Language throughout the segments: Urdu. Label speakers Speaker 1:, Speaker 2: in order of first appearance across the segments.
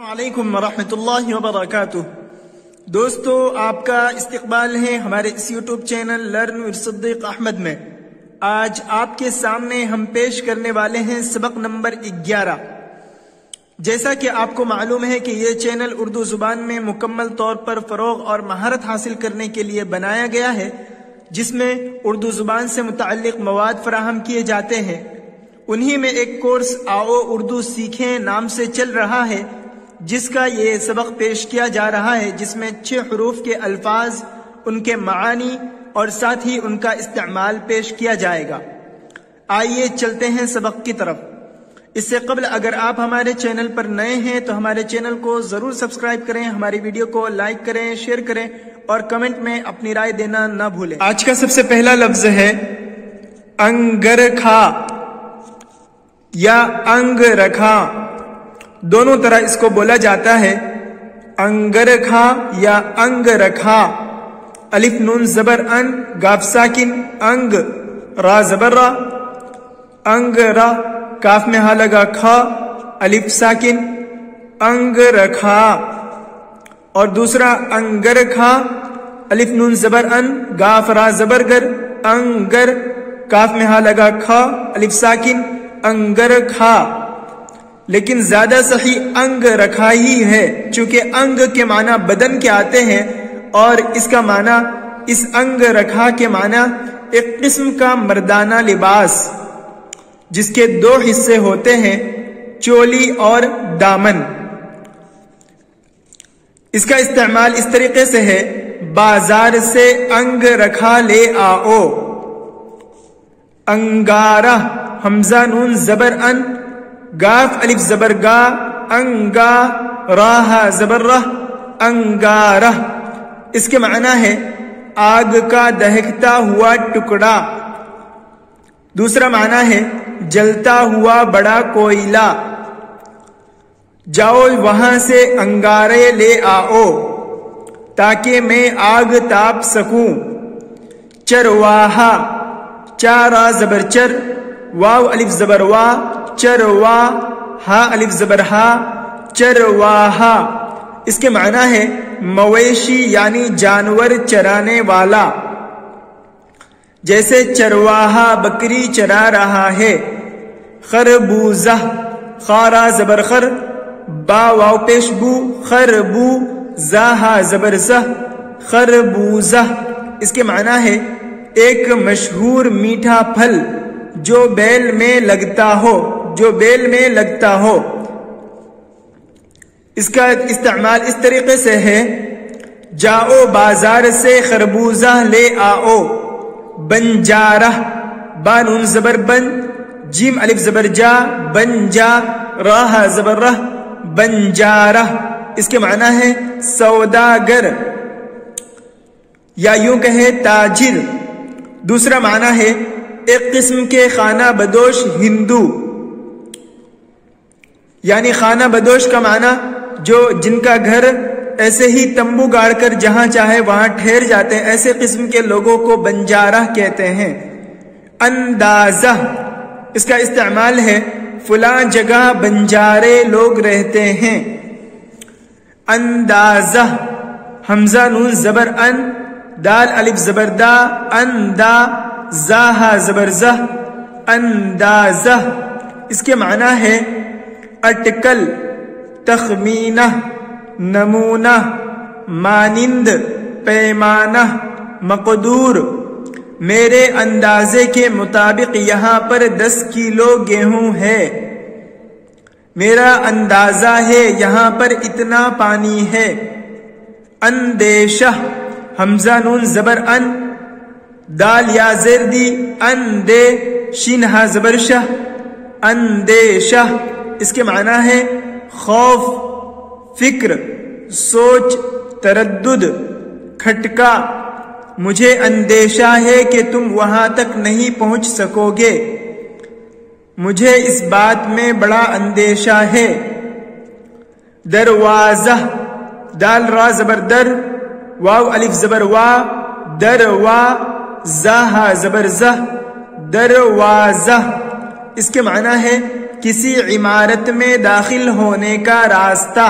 Speaker 1: السلام علیکم ورحمۃ اللہ وبرکاتہ۔ دوستو، آپ کا استقبال ہے ہمارے اس یوٹیوب چینل لرن ود صدیق احمد میں۔ آج آپ کے سامنے ہم پیش کرنے والے ہیں سبق نمبر 11۔ جیسا کہ آپ کو معلوم ہے کہ یہ چینل اردو زبان میں مکمل طور پر فروغ اور مہارت حاصل کرنے کے لیے بنایا گیا ہے، جس میں اردو زبان سے متعلق مواد فراہم کیے جاتے ہیں۔ انہی میں ایک کورس آؤ اردو سیکھیں نام سے چل رہا ہے، جس کا یہ سبق پیش کیا جا رہا ہے، جس میں 6 حروف کے الفاظ، ان کے معانی اور ساتھ ہی ان کا استعمال پیش کیا جائے گا۔ آئیے چلتے ہیں سبق کی طرف۔ اس سے قبل اگر آپ ہمارے چینل پر نئے ہیں تو ہمارے چینل کو ضرور سبسکرائب کریں، ہماری ویڈیو کو لائک کریں، شیئر کریں اور کمنٹ میں اپنی رائے دینا نہ بھولیں۔ آج کا سب سے پہلا لفظ ہے انگرکھا یا انگ رکھا، دونوں طرح اس کو بولا جاتا ہے۔ انگرکھا یا انگ رکھا، الف نون زبر ان، گاف ساکن، انگ را زبر را، انگ را، کاف میں ہا لگا کھا، الف ساکن، انگ رکھا۔ اور دوسرا انگرکھا، الف نون زبر ان، گاف را زبر گر، انگر، کاف میں ہا لگا کھا، الف ساکن، انگر کھا۔ لیکن زیادہ صحیح انگ رکھا ہی ہے، چونکہ انگ کے معنی بدن کے آتے ہیں، اور اس کا معنی، اس انگ رکھا کے معنی ایک قسم کا مردانہ لباس، جس کے 2 حصے ہوتے ہیں، چولی اور دامن۔ اس کا استعمال اس طریقے سے ہے، بازار سے انگ رکھا لے آؤ۔ انگارہ، حمزہ نون زبر ان، گاف الف زبر گا، انگا، راہ زبر رہ، انگارہ۔ اس کے معنی ہے آگ کا دہکتا ہوا ٹکڑا۔ دوسرا معنی ہے جلتا ہوا بڑا کوئلہ۔ جاؤ وہاں سے انگارے لے آؤ تاکہ میں آگ تاپ سکوں۔ چرواہا، چارا زبر چر، واو الف زبر وا، چروا، ہا الف زبر ہا، چرواہا۔ اس کے معنی ہے مویشی یعنی جانور چرانے والا، جیسے چرواہا بکری چرا رہا ہے۔ خربوزہ، خارا زبر خر، با واو پیش بو، خربو، زاہا زبر زہ، خربوزہ۔ اس کے معنی ہے ایک مشہور میٹھا پھل جو بیل میں لگتا ہو، جو بیل میں لگتا ہو۔ اس کا استعمال اس طریقے سے ہے، جاؤ بازار سے خربوزہ لے آؤ۔ بنجارہ، با نون زبر بن، جیم الف زبر جا، بنجا، راہ زبر رہ، بنجارہ۔ اس کے معنی ہے سوداگر یا یوں کہے تاجر۔ دوسرا معنی ہے ایک قسم کے خانہ بدوش ہندو، یعنی خانہ بدوش کا معنی جن کا گھر ایسے ہی تمبو گاڑ کر جہاں چاہے وہاں ٹھہر جاتے ہیں، ایسے قسم کے لوگوں کو بنجارہ کہتے ہیں۔ اندازہ، اس کا استعمال ہے فلاں جگہ بنجارے لوگ رہتے ہیں۔ اندازہ، حمزہ نون زبر ان، دال الف زبر دا، اندا، زاہا زبر زہ، اندازہ۔ اس کے معنی ہے اٹکل، تخمینہ، نمونہ، مانند، پیمانہ، مقدور۔ میرے اندازے کے مطابق یہاں پر 10 کلو گیہوں ہے۔ میرا اندازہ ہے یہاں پر اتنا پانی ہے۔ اندیشہ، حمزہ نون زبر ان، دال یا زیر دی، اندے، شین ہا زبر شہ، اندیشہ۔ اس کے معنی ہے خوف، فکر، سوچ، تردد، کھٹکا۔ مجھے اندیشہ ہے کہ تم وہاں تک نہیں پہنچ سکو گے، مجھے اس بات میں بڑا اندیشہ ہے۔ دروازہ، دال را زبر در، واو الف زبر وا، دروا، زاہا زبر زہ، دروازہ۔ اس کے معنی ہے کسی عمارت میں داخل ہونے کا راستہ۔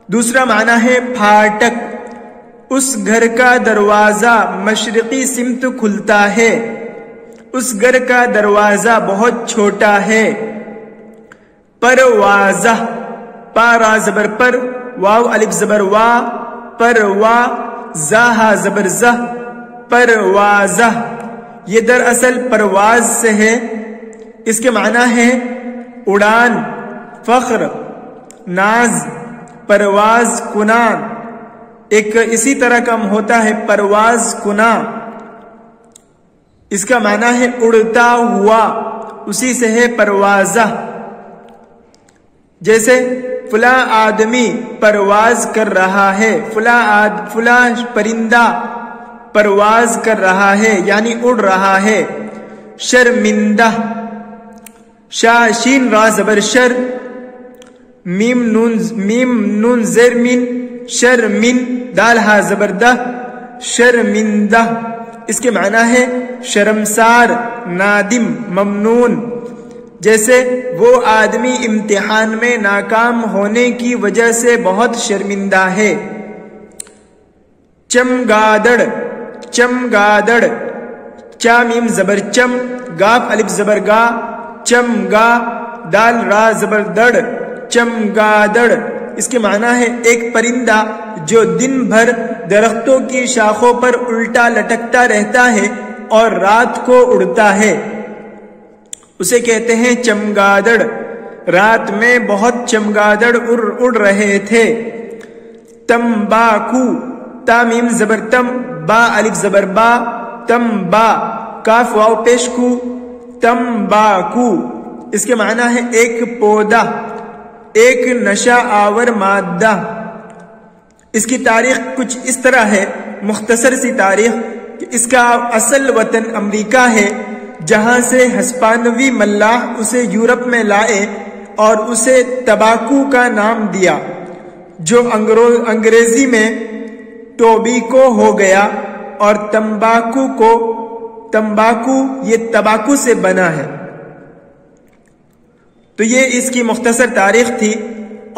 Speaker 1: دوسرا معنی ہے پھاٹک، اس گھر کا دروازہ مشرقی سمت کھلتا ہے، اس گھر کا دروازہ بہت چھوٹا ہے۔ پروازہ، پا را زبر پر، واو الف زبر وا، پروا، زا زبر زہ، پروازہ۔ یہ دراصل پرواز سے ہے، اس کے معنی ہے اڑان، فخر، ناز، پرواز کنان۔ ایک اسی طرح کا ہوتا ہے پرواز کنا، اس کا معنی ہے اڑتا ہوا، اسی سے ہے پروازہ۔ جیسے فلاں آدمی پرواز کر رہا ہے، فلاں پرندہ پرواز کر رہا ہے یعنی اڑ رہا ہے۔ شرمندہ، شا شین را زبر شر، میم نون زیر من، شرمن، دال ہا زبر دہ، شرمندہ۔ اس کے معنی ہے شرمسار، نادم، ممنون۔ جیسے وہ آدمی امتحان میں ناکام ہونے کی وجہ سے بہت شرمندہ ہے۔ چمگادڑ، چمگادڑ، چا میم زبر چم، گاف الف زبر گا، چمگا، دال را زبر دڑ، چمگادڑ۔ اس کے معنی ہے ایک پرندہ جو دن بھر درختوں کی شاخوں پر الٹا لٹکتا رہتا ہے اور رات کو اڑتا ہے، اسے کہتے ہیں چمگادڑ۔ رات میں بہت چمگادڑ اڑ رہے تھے۔ تمباکو، تا میم زبر تم، با الف زبر با، تمبا، کاف واو پیش کو، تمباکو۔ اس کے معنی ہے ایک پودا، ایک نشہ آور مادہ۔ اس کی تاریخ کچھ اس طرح ہے، مختصر سی تاریخ، کہ اس کا اصل وطن امریکہ ہے، جہاں سے ہسپانوی ملاح اسے یورپ میں لائے اور اسے تباکو کا نام دیا، جو انگریزی میں ٹوبیکو ہو گیا، اور تمباکو یہ تباکو سے بنا ہے۔ تو یہ اس کی مختصر تاریخ تھی،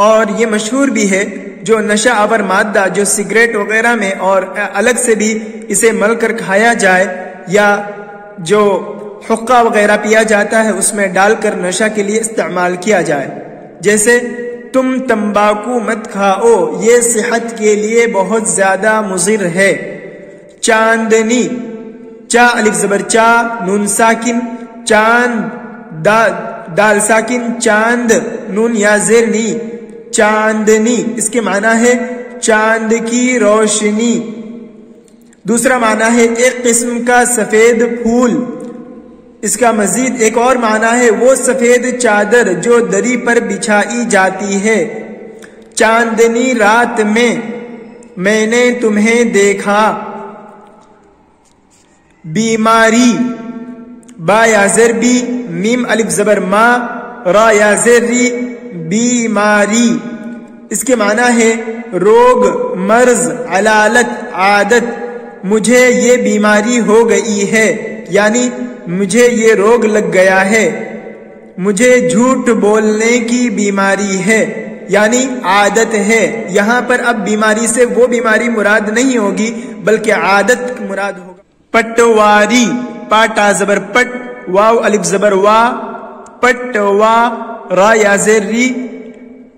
Speaker 1: اور یہ مشہور بھی ہے۔ جو نشہ آور مادہ جو سگریٹ وغیرہ میں اور الگ سے بھی اسے مل کر کھایا جائے، یا جو حقہ وغیرہ پیا جاتا ہے اس میں ڈال کر نشہ کے لیے استعمال کیا جائے، جیسے تم تمباکو مت کھاؤ، یہ صحت کے لیے بہت زیادہ مضر ہے۔ چاندنی، چا الف زبر چا، نون ساکن، چاند، دال ساکن، چاند، نون یا زیر نی، چاندنی۔ اس کے معنی ہے چاند کی روشنی۔ دوسرا معنی ہے ایک قسم کا سفید پھول۔ اس کا مزید ایک اور معنی ہے وہ سفید چادر جو دری پر بچھائی جاتی ہے۔ چاندنی رات میں نے تمہیں دیکھا۔ بیماری، با یا زر بی، میم الف زبر ما، را یا زر ری، بیماری۔ اس کے معنی ہے روگ، مرض، علالت، عادت۔ مجھے یہ بیماری ہو گئی ہے، یعنی مجھے یہ روگ لگ گیا ہے۔ مجھے جھوٹ بولنے کی بیماری ہے، یعنی عادت ہے۔ یہاں پر اب بیماری سے وہ بیماری مراد نہیں ہوگی بلکہ عادت مراد ہوگا۔ پٹواری، پاٹا زبر پٹ، واو الف زبر وا، پٹوا، را یا زیر ری،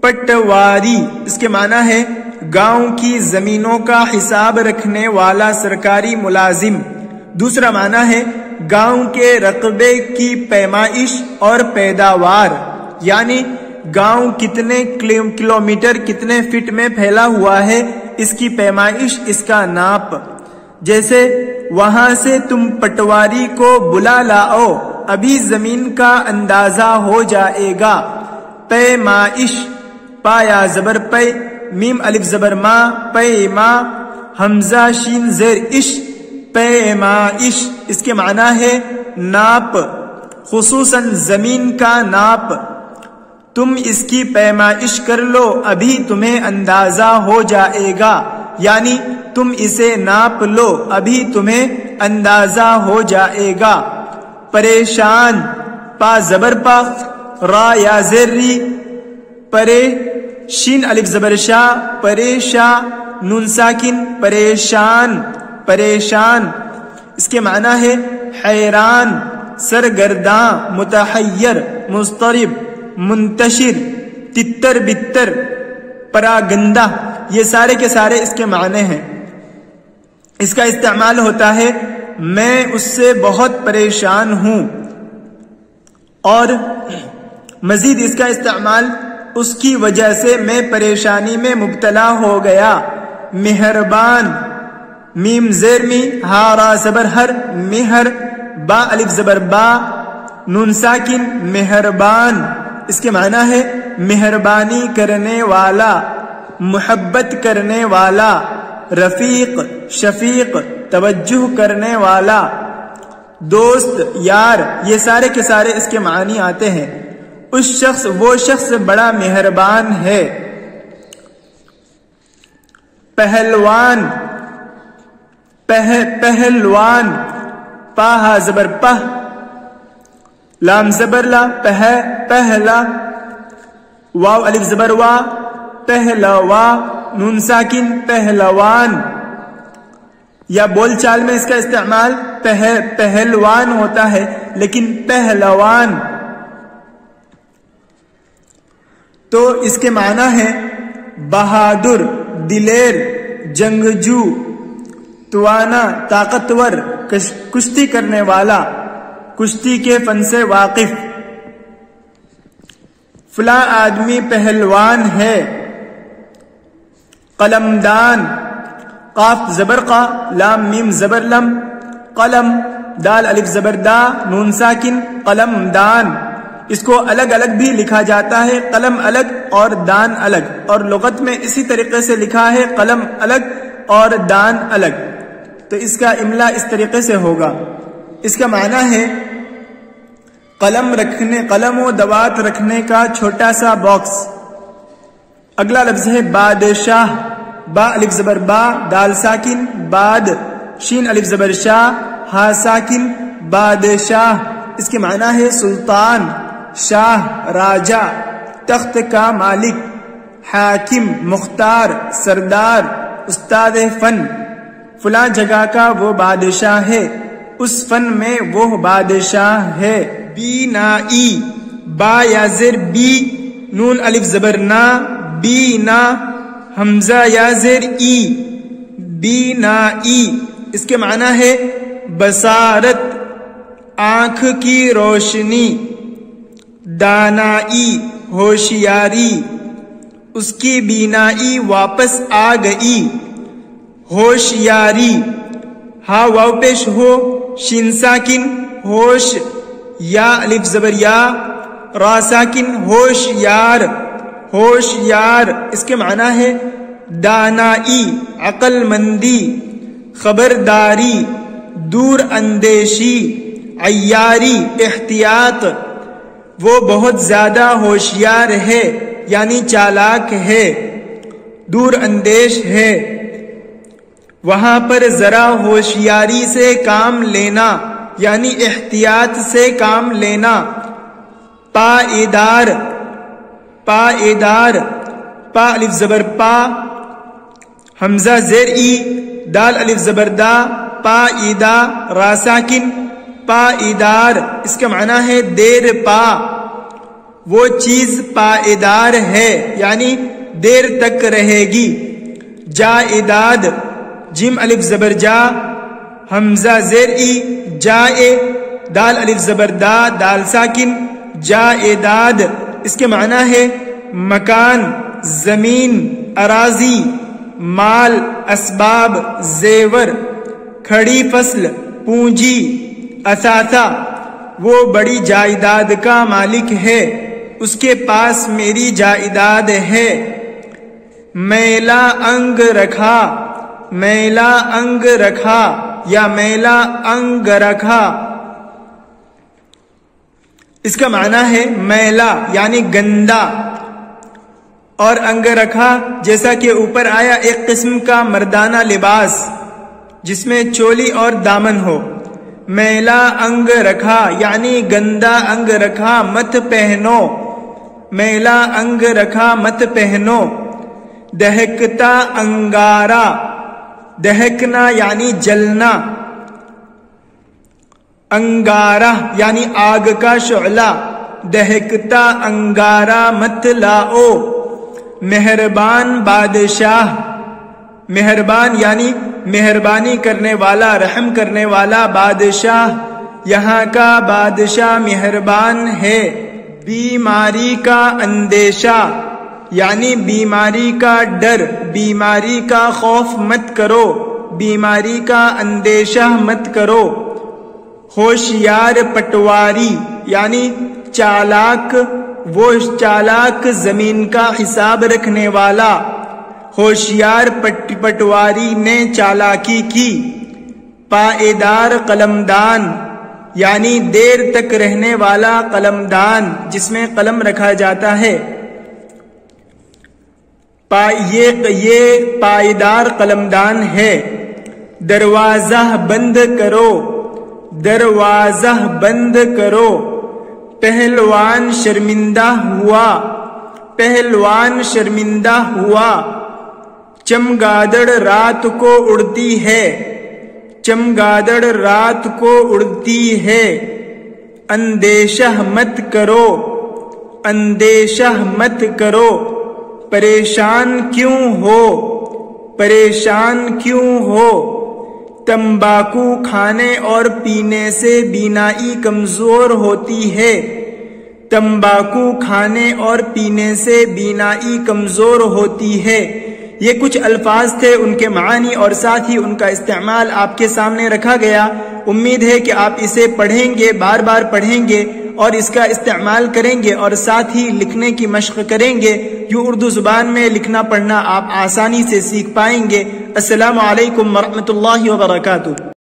Speaker 1: پٹواری۔ اس کے معنی ہے گاؤں کی زمینوں کا حساب رکھنے والا سرکاری ملازم۔ دوسرا معنی ہے گاؤں کے رقبے کی پیمائش اور پیداوار، یعنی گاؤں کتنے کلومیٹر کتنے فٹ میں پھیلا ہوا ہے، اس کی پیمائش، اس کا ناپ۔ جیسے وہاں سے تم پٹواری کو بلا لاؤ، ابھی زمین کا اندازہ ہو جائے گا۔ پیمائش، پا یا زبر پے، میم الف زبر ما، پیما، حمزہ شین زیر اش، پیمائش۔ اس کے معنی ہے ناپ، خصوصاً زمین کا ناپ۔ تم اس کی پیمائش کر لو، ابھی تمہیں اندازہ ہو جائے گا، یعنی تم اسے ناپ لو، ابھی تمہیں اندازہ ہو جائے گا۔ پریشان، پا زبر پا، را یا زیر ری، پرے، شین الف زبر شا، پریشا، نون ساکن، پریشان، پریشان۔ اس کے معنی ہے حیران، سرگرداں، متحیر، مضطرب، منتشر، تتر بتر، پراگندہ، یہ سارے کے سارے اس کے معنی ہیں۔ اس کا استعمال ہوتا ہے میں اس سے بہت پریشان ہوں، اور مزید اس کا استعمال اس کی وجہ سے میں پریشانی میں مبتلا ہو گیا۔ مہربان، میم زیر می، ہا را زبر ہر، مہر، با الف زبر با، نون ساکن، مہربان۔ اس کے معنی ہے مہربانی کرنے والا، محبت کرنے والا، رفیق، شفیق، توجہ کرنے والا، دوست، یار، یہ سارے کے سارے اس کے معنی آتے ہیں۔ وہ شخص بڑا مہربان ہے۔ پہلوان، پہلوان، پا زبر پہ، لام زبر لا، پہلا، واو الف زبر وا، پہلوا، نون ساکن، پہلوان۔ یا بول چال میں اس کا استعمال پہلوان ہوتا ہے، لیکن پہلوان تو اس کے معنی ہے بہادر، دلیر، جنگجو، توانا، طاقتور، کشتی کرنے والا، کشتی کے فن سے واقف۔ فلاں آدمی پہلوان ہے۔ قلمدان، قاف زبر قا، لام میم زبر لم، قلم، دال الف زبر دا، نون ساکن، قلم دان۔ اس کو الگ الگ بھی لکھا جاتا ہے، قلم الگ اور دان الگ، اور لغت میں اسی طریقے سے لکھا ہے قلم الگ اور دان الگ، تو اس کا املا اس طریقے سے ہوگا۔ اس کا معنی ہے قلم و دوات رکھنے کا چھوٹا سا باکس۔ اگلا لفظ ہے بادشاہ، با الف زبر با، دال ساکن، باد، شین الف زبر شاہ، ہا ساکن، بادشاہ۔ اس کے معنی ہے سلطان، شاہ، راجہ، تخت کا مالک، حاکم، مختار، سردار، استاد فن۔ فلاں جگہ کا وہ بادشاہ ہے، اس فن میں وہ بادشاہ ہے۔ بینائی، با یا زیر بی، نون الف زبر نا، بینا، حمزہ یا زیر ای، بینائی۔ اس کے معنی ہے بصارت، آنکھ کی روشنی، دانائی، ہوشیاری، اس کی بینائی واپس آ گئی، ہوشیاری، ہا واو پیش ہو، شین ساکن، ہوش، یا الف زبر یا، را ساکن، ہوشیار، ہوشیار۔ اس کے معنی ہے دانائی، عقل مندی، خبرداری، دور اندیشی، عیاری، احتیاط۔ وہ بہت زیادہ ہوشیار ہے، یعنی چالاک ہے، دور اندیش ہے۔ وہاں پر ذرا ہوشیاری سے کام لینا، یعنی احتیاط سے کام لینا۔ پائیدار، پائیدار، پا الف زبر پا، حمزہ زیر ای، دال الف زبر دا، پائیدہ، را ساکن، پائیدار۔ اس کا معنی ہے دیر پا، وہ چیز پائیدار ہے، یعنی دیر تک رہے گی۔ جائیداد، جیم الف زبر جا، حمزہ زیر ای، جائے، دال الف زبر دا، دال ساکن، جائیداد۔ اس کے معنی ہے مکان، زمین، اراضی، مال، اسباب، زیور، کھڑی فصل، پونجی، اثاثہ۔ وہ بڑی جائیداد کا مالک ہے، اس کے پاس میری جائیداد ہے۔ میلا انگ رکھا، میلا انگ رکھا یا میلا انگ رکھا۔ اس کا معنی ہے میلا یعنی گندا، اور انگ رکھا جیسا کہ اوپر آیا ایک قسم کا مردانہ لباس جس میں چولی اور دامن ہو۔ میلا انگ رکھا یعنی گندا انگ رکھا مت پہنو، میلا انگ رکھا مت پہنو۔ دہکتا انگارا، دہکنا یعنی جلنا، انگارہ یعنی آگ کا شعلہ، دہکتا انگارہ مت لاؤ۔ مہربان بادشاہ، مہربان یعنی مہربانی کرنے والا، رحم کرنے والا، بادشاہ یہاں کا بادشاہ مہربان ہے۔ بیماری کا اندیشہ یعنی بیماری کا ڈر، بیماری کا خوف مت کرو، بیماری کا اندیشہ مت کرو۔ ہوشیار پٹواری یعنی چالاک، وہ چالاک زمین کا حساب رکھنے والا، ہوشیار پٹواری نے چالاکی کی۔ پائیدار قلمدان یعنی دیر تک رہنے والا قلمدان جس میں قلم رکھا جاتا ہے، یہ پائیدار قلمدان ہے۔ دروازہ بند کرو، دروازہ بند کرو۔ پہلوان شرمندہ ہوا، پہلوان شرمندہ ہوا۔ چمگادڑ رات کو اڑتی ہے، چمگادڑ رات کو اڑتی ہے۔ اندیشہ مت کرو، اندیشہ مت کرو۔ پریشان کیوں ہو، پریشان کیوں ہو۔ تمباکو کھانے اور پینے سے بینائی کمزور ہوتی ہے، تمباکو کھانے اور پینے سے بینائی کمزور ہوتی ہے۔ یہ کچھ الفاظ تھے، ان کے معانی اور ساتھ ہی ان کا استعمال آپ کے سامنے رکھا گیا۔ امید ہے کہ آپ اسے پڑھیں گے، بار بار پڑھیں گے اور اس کا استعمال کریں گے اور ساتھ ہی لکھنے کی مشق کریں گے۔ یوں اردو زبان میں لکھنا پڑھنا آپ آسانی سے سیکھ پائیں گے۔ السلام علیکم ورحمۃ اللہ وبرکاتہ۔